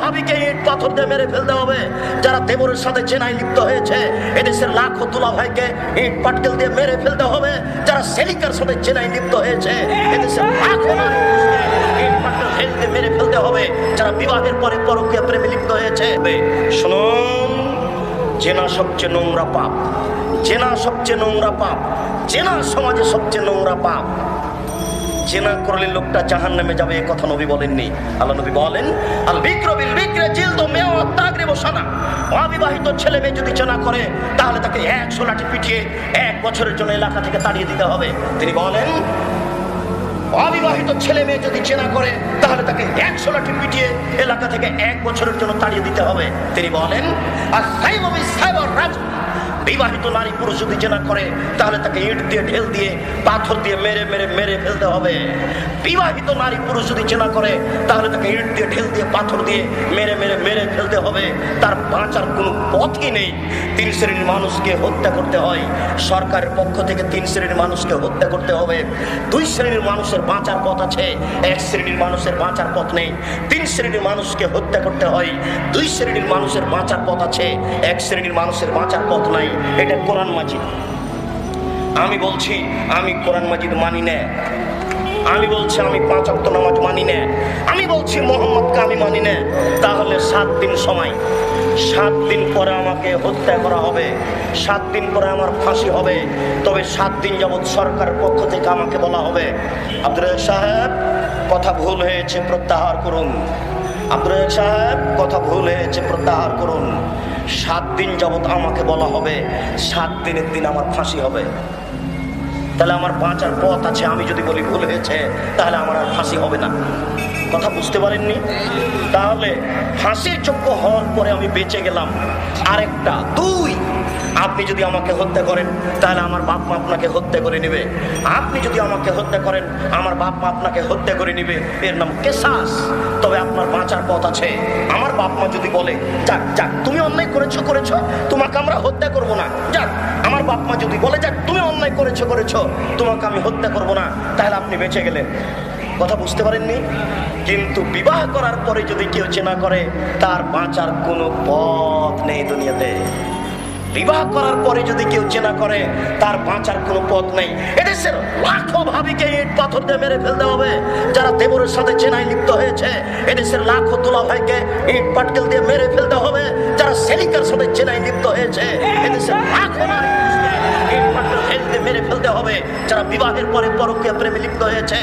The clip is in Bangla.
ভাবিকে ইট পাথর দিয়ে মেরে ফেলতে হবে। যারা দেবরের সাথে জেনায় লিপ্ত হয়েছে এদেশের লাখো দুলা ভাইকে ইট পাটকেল দিয়ে মেরে ফেলতে হবে। যারা সেলিকার সাথে জেনায় লিপ্ত হয়েছে এদেশের লাখো নারী পুরুষকে ইট পাটকেল ফেলতে মেরে ফেলতে হবে। যারা বিবাহের পরে পরকীয়া প্রেমে লিপ্ত হয়েছে। শুনুন, জেনা সবচেয়ে নোংরা পাপ, জেনা সবচেয়ে নোংরা পাপ, জেনা সমাজে সবচেয়ে নোংরা পাপ। জেনা করলে লোকটা জাহান্নামে যাবে, এই কথা নবী বলেননি? আল্লাহ নবী বলেন, আল বিক্র বিল বিক্রে জিলদু মিআত তাগরিব সানা। অবিবাহিত ছেলে মেয়ে যদি জেনা করে তাহলে তাকে 100 লাঠি পিটিয়ে 1 বছরের জন্য এলাকা থেকে তাড়িয়ে দিতে হবে। তিনি বলেন, অবিবাহিত ছেলে মেয়ে যদি জেনা করে তাহলে তাকে 100 লাঠি পিটিয়ে এলাকা থেকে 1 বছরের জন্য তাড়িয়ে দিতে হবে। তিনি বলেন, আর সাইবু বিসাইবুর রাজুল, বিবাহিত নারী পুরুষ যদি জেনা করে তাহলে তাকে ইট দিয়ে ঢেল দিয়ে পাথর দিয়ে মেরে মেরে মেরে ফেলতে হবে। বিবাহিত নারী পুরুষ যদি জেনা করে তাহলে তাকে ইট দিয়ে ঢেল দিয়ে পাথর দিয়ে মেরে মেরে মেরে ফেলতে হবে। তার বাঁচার কোনো পথই নেই। 3 শ্রেণীর মানুষকে হত্যা করতে হয়। সরকারের পক্ষ থেকে 3 শ্রেণীর মানুষকে হত্যা করতে হবে। 2 শ্রেণীর মানুষের বাঁচার পথ আছে, 1 শ্রেণীর মানুষের বাঁচার পথ নেই। 3 শ্রেণীর মানুষকে হত্যা করতে হয়। 2 শ্রেণীর মানুষের বাঁচার পথ আছে, 1 শ্রেণীর মানুষের বাঁচার পথ নাই। এটা কোরআন মাজিদ। আমি বলছি আমি কোরআন মাজিদ মানি না। আমি বলছি আমি 5 ওয়াক্ত নামাজ মানি না। আমি বলছি মোহাম্মদকে আমি মানি না। তাহলে 7 দিন সময়, 7 দিন পরে আমাকে হত্যা করা হবে, 7 দিন পরে আমার ফাঁসি হবে। তবে 7 দিন যাবৎ সরকারের পক্ষ থেকে আমাকে বলা হবে, আব্দুর রাজ্জাক সাহেব কথা ভুল হয়েছে, প্রত্যাহার করুন। আব্দুর রাজ্জাক সাহেব কথা ভুল হয়েছে, প্রত্যাহার করুন। 7 দিন যাবৎ আমাকে বলা হবে, 7 দিনের দিন আমার ফাঁসি হবে। তাহলে আমার বাঁচার পথ আছে। আমি যদি বলি ভুল হয়েছে তাহলে আমার আর ফাঁসি হবে না। কথা বুঝতে পারেননি? তাহলে ফাঁসির যোগ্য হওয়ার পরে আমি বেঁচে গেলাম। আরেকটা 2, আপনি যদি আমাকে হত্যা করেন তাহলে আমার বাপ মা আপনাকে হত্যা করে নেবে। আপনি যদি আমাকে হত্যা করেন আমার বাপ মা আপনাকে হত্যা করে নেবে। এর নাম কেসাস। তবে আপনার বাঁচার পথ আছে। আমার বাপ মা যদি বলে, যাক যাক তুমি অন্যায় করেছো করেছো, তোমাকে আমরা হত্যা করব না, যাক। আমার বাপ মা যদি বলে, যাক তুমি অন্যায় করেছো করেছো, তোমাকে আমি হত্যা করব না, তাহলে আপনি বেঁচে গেলেন। কথা বুঝতে পারেননি? কিন্তু বিবাহ করার পরে যদি কেউ জেনা করে তার বাঁচার কোনো পথ নেই দুনিয়াতে। বিবাহ করার পরে যদি কেউ জেনা করে তার বাঁচার কোনো পথ নেই। এদেশের লাখো ভাবিকে ইট পাথর দিয়ে মেরে ফেলতে হবে। যারা দেবরের সাথে জেনায় লিপ্ত হয়েছে এদেশের লাখো দুলা ভাইকে ইট পাটকেল দিয়ে মেরে ফেলতে হবে। যারা সেলিকার সাথে জেনায় লিপ্ত হয়েছে এদেশের লাখো নারী পুরুষকে ইট পাটকেল দিয়ে মেরে ফেলতে হবে। যারা বিবাহের পরে পরকীয়া প্রেমে লিপ্ত হয়েছে